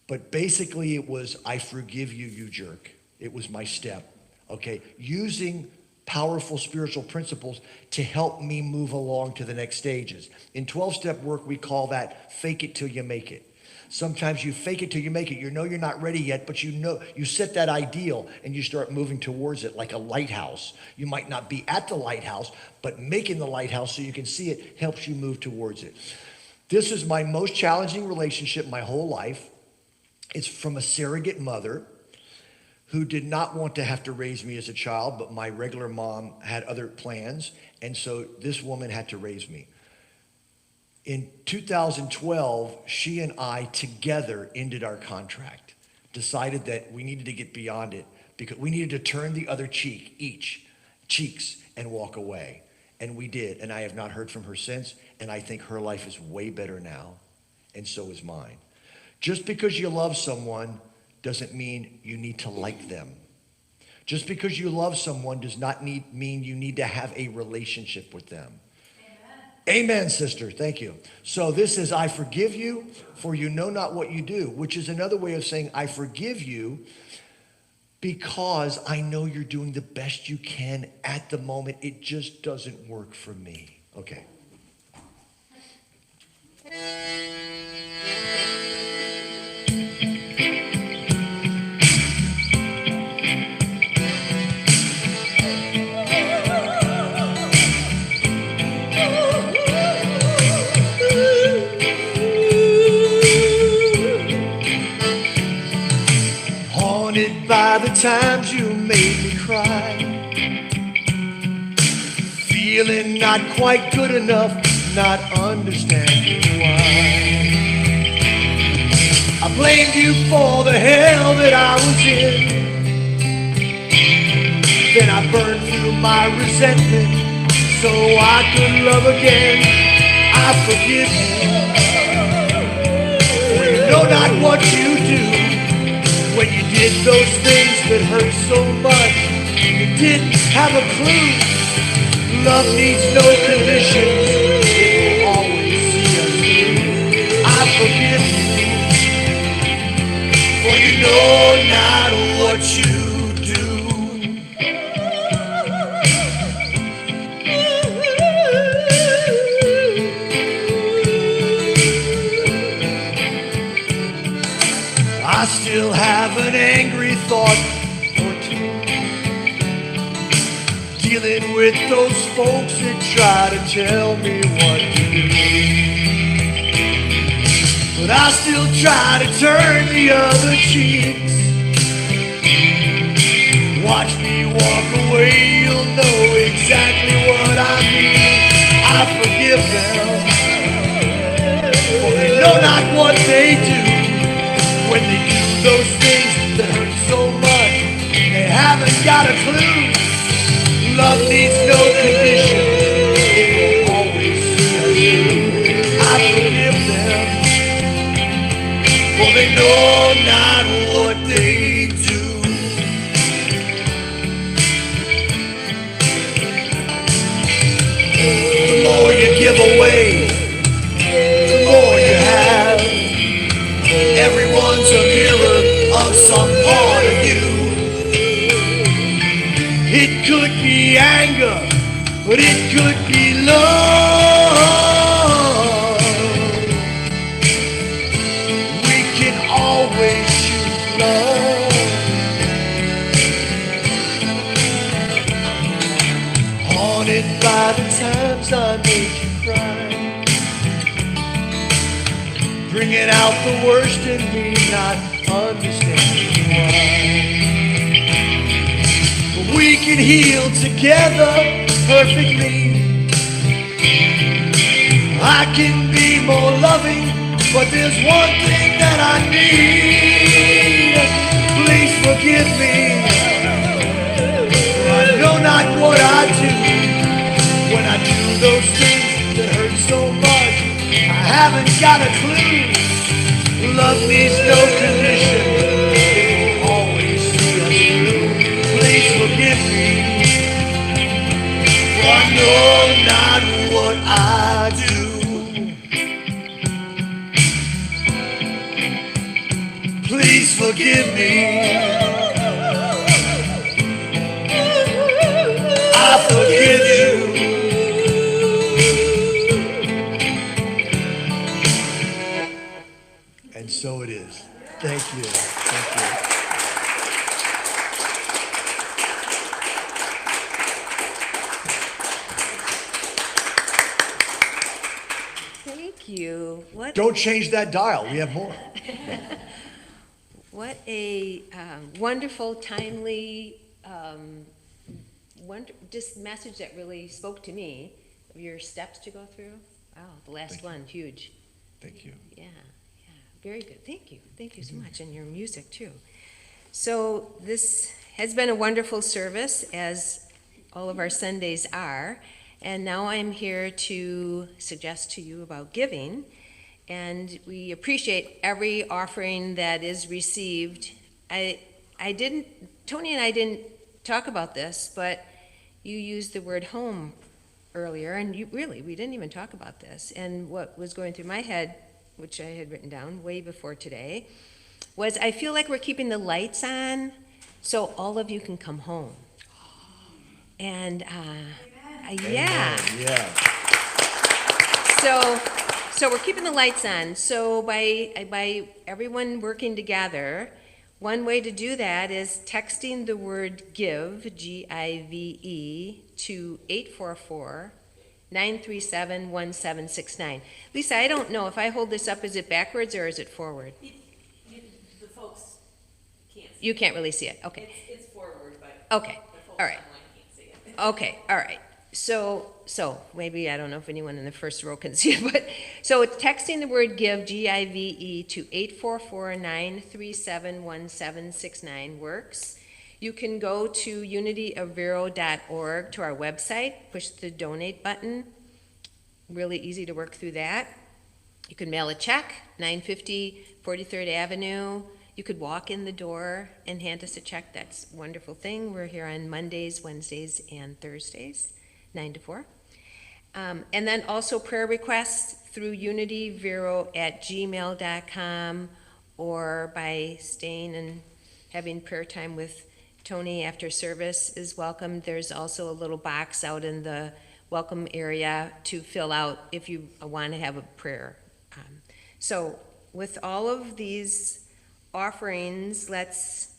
[SPEAKER 1] But basically it was, I forgive you, you jerk. It was my step, okay? Using powerful spiritual principles to help me move along to the next stages. In 12-step work, we call that fake it till you make it. Sometimes you fake it till you make it. You know you're not ready yet, but you know you set that ideal and you start moving towards it like a lighthouse. You might not be at the lighthouse, but making the lighthouse so you can see it helps you move towards it. This is my most challenging relationship my whole life. It's from a surrogate mother who did not want to have to raise me as a child, but my regular mom had other plans, and so this woman had to raise me. In 2012, she and I together ended our contract, decided that we needed to get beyond it because we needed to turn the other cheeks and walk away. And we did, and I have not heard from her since, and I think her life is way better now, and so is mine. Just because you love someone doesn't mean you need to like them. Just because you love someone does not mean you need to have a relationship with them. Amen, sister. Thank you. So this is, I forgive you, for you know not what you do, which is another way of saying, I forgive you because I know you're doing the best you can at the moment. It just doesn't work for me. Okay. By the times you made me cry, feeling not quite good enough, not understanding why. I blamed you for the hell that I was in. Then I burned through my resentment so I could love again. I forgive you, for you know not what you do. When you did those things that hurt so much, you didn't have a clue. Love needs no conditions, it will always see us through. I forgive you, for you know not what you do. I still have an angry thought or two, dealing with those folks that try to tell me what to do. But I still try to turn the other cheeks. Watch me walk away, you'll know exactly I forgive them, for they know not what they do. When they do those things that hurt so much, they haven't got a clue. Love needs no condition, it will always see us through. I forgive them, for they know not what they do. The more you give away, the more you have. Everyone's a mirror of some part of you. It could be anger, but it could be love. We can always choose love. Haunted by the times I made you cry, bringing out the worst in me, not understanding why. But we can heal together perfectly. I can be more loving, but there's one thing that I need. Please forgive me, for I know not what I do. When I do those things that hurt so much, I haven't got a clue. Love needs no condition, it will always see us through. Please forgive me, for I know not what I do. Please forgive me, I forgive you. And so it is. Thank you. Thank you.
[SPEAKER 3] Thank you.
[SPEAKER 1] Don't change that dial. We have more.
[SPEAKER 3] What a wonderful, timely, just message that really spoke to me. Your steps to go through. Wow, the last one, huge.
[SPEAKER 1] Thank you.
[SPEAKER 3] Yeah, very good. Thank you. Thank you so much, and your music too. So this has been a wonderful service, as all of our Sundays are. And now I'm here to suggest to you about giving. And we appreciate every offering that is received. Tony and I didn't talk about this, but you used the word home earlier, and we didn't even talk about this. And what was going through my head, which I had written down way before today, was I feel like we're keeping the lights on so all of you can come home. And yeah.
[SPEAKER 1] Yeah.
[SPEAKER 3] So we're keeping the lights on. So by everyone working together, one way to do that is texting the word GIVE, G-I-V-E, to 844-937-1769. Lisa, I don't know, if I hold this up, is it backwards or is it forward?
[SPEAKER 6] The folks can't see
[SPEAKER 3] You can't really see it, okay.
[SPEAKER 6] It's forward, but
[SPEAKER 3] Okay,
[SPEAKER 6] the folks
[SPEAKER 3] all right.
[SPEAKER 6] online can't see it.
[SPEAKER 3] Okay, all right. So maybe, I don't know if anyone in the first row can see it, but, so it's texting the word GIVE, G-I-V-E, to 844-937-1769 works. You can go to unityofvero.org, to our website, push the donate button. Really easy to work through that. You can mail a check, 950 43rd Avenue. You could walk in the door and hand us a check. That's a wonderful thing. We're here on Mondays, Wednesdays, and Thursdays, 9 to 4. And then also prayer requests through unityvero@gmail.com, or by staying and having prayer time with Tony after service is welcome. There's also a little box out in the welcome area to fill out if you want to have a prayer. So with all of these offerings, let's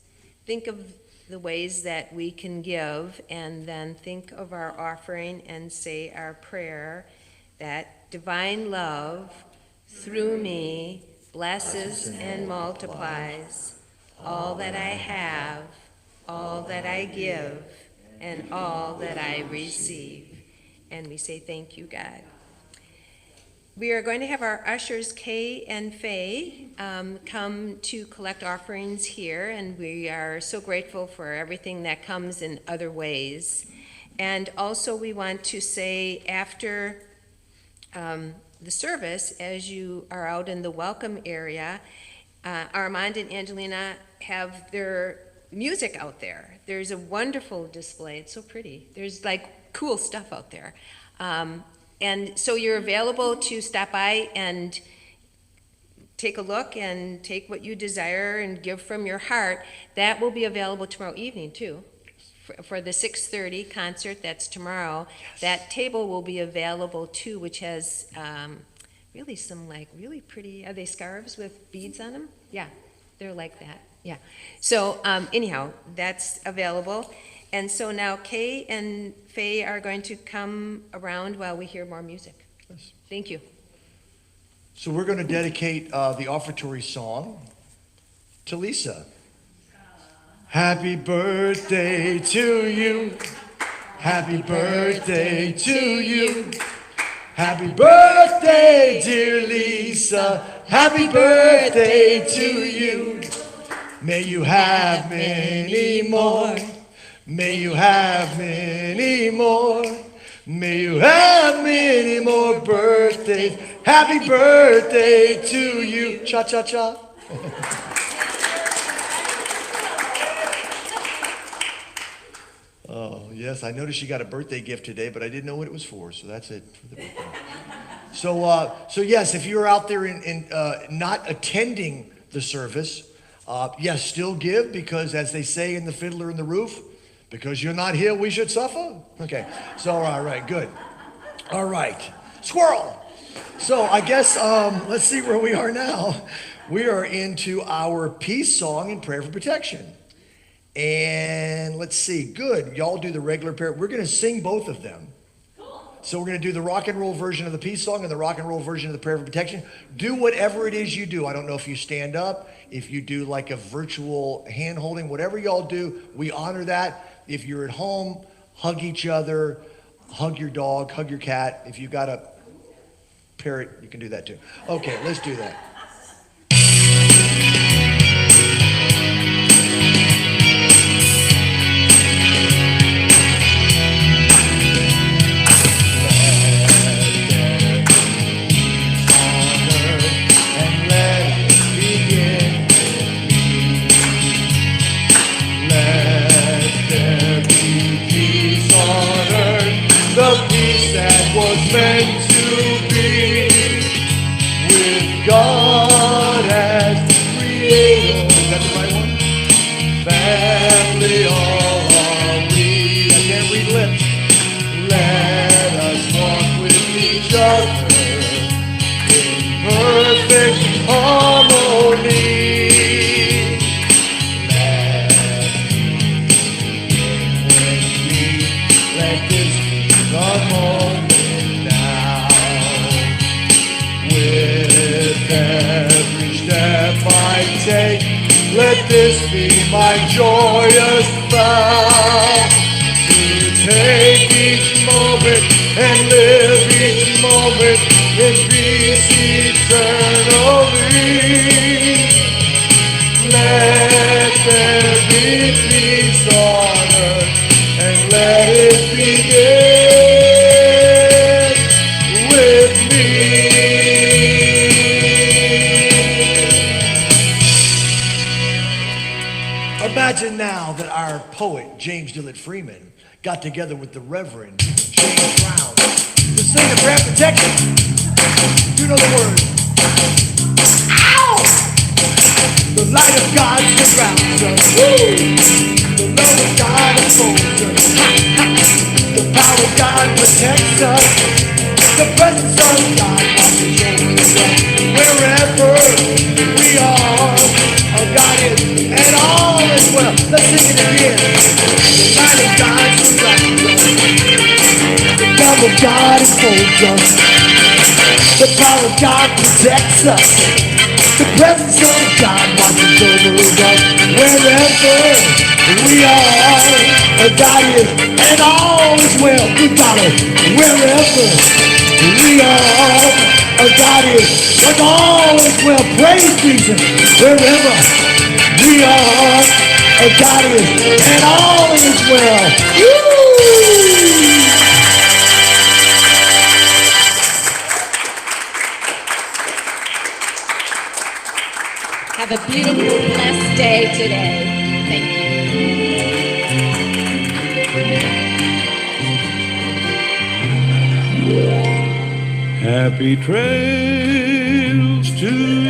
[SPEAKER 3] think of the ways that we can give, and then think of our offering and say our prayer that divine love through me blesses and multiplies all that I have, all that I give, and all that I receive. and we say thank you, God. We are going to have our ushers, Kay and Faye, come to collect offerings here, and we are so grateful for everything that comes in other ways. And also, we want to say after the service, as you are out in the welcome area, Armand and Angelina have their music out there. There's a wonderful display. It's so pretty. There's like cool stuff out there. And so you're available to stop by and take a look and take what you desire and give from your heart. That will be available tomorrow evening too. For the 6:30 concert, that's tomorrow.
[SPEAKER 1] Yes.
[SPEAKER 3] That table will be available too, which has really some like really pretty, are they scarves with beads on them? Yeah, they're like that, yeah. So anyhow, that's available. And so now Kay and Faye are going to come around while we hear more music.
[SPEAKER 1] Yes.
[SPEAKER 3] Thank you.
[SPEAKER 1] So we're going to dedicate the offertory song to Lisa. Happy birthday to you. Happy birthday to you. Happy birthday, dear Lisa. Happy birthday to you. May you have many more. May you have many more. May you have many more birthdays. Happy birthday to you. Cha cha cha. Oh, yes, I noticed you got a birthday gift today, but I didn't know what it was for, so that's it for the birthday. So yes, if you're out there in not attending the service, yes, still give, because as they say in The Fiddler in the Roof, because you're not here, we should suffer. Okay, so all right, good. All right, squirrel. So I guess, let's see where we are now. We are into our peace song and prayer for protection. And let's see, good. Y'all do the regular prayer. We're going to sing both of them. So we're going to do the rock and roll version of the peace song and the rock and roll version of the prayer for protection. Do whatever it is you do. I don't know if you stand up, if you do like a virtual hand holding, whatever y'all do, we honor that. If you're at home, hug each other, hug your dog, hug your cat. If you've got a parrot, you can do that too. Okay, let's do that. Meant to be with God as creator. Is that the right one? Family, all are we. I can't read lips. Let us walk with each other in perfect harmony. Let this be the moment. Every step I take, let this be my joyous vow to take each moment and live each moment in peace eternally. Let there be peace on earth and let it begin with me. Imagine now that our poet, James Dillard Freeman, got together with the Reverend James Brown to sing a prayer of protection. You know the words. Ow! The light of God surrounds us. Woo! The love of God enfolds us. Ha, ha. The power of God protects us. The presence of God watches over us. Wherever we are, God is, and all is well. Let's sing it again. The light of God surrounds us. The love of God enfolds us. The power of God protects us. The presence of God watches over us. Wherever we are. God is, and all is well. Good golly, wherever we are, God is, and all is well. Praise Jesus. Wherever we are, God is, and all is well. Woo!
[SPEAKER 5] Have a beautiful, blessed day today. Thank you.
[SPEAKER 7] Happy trails to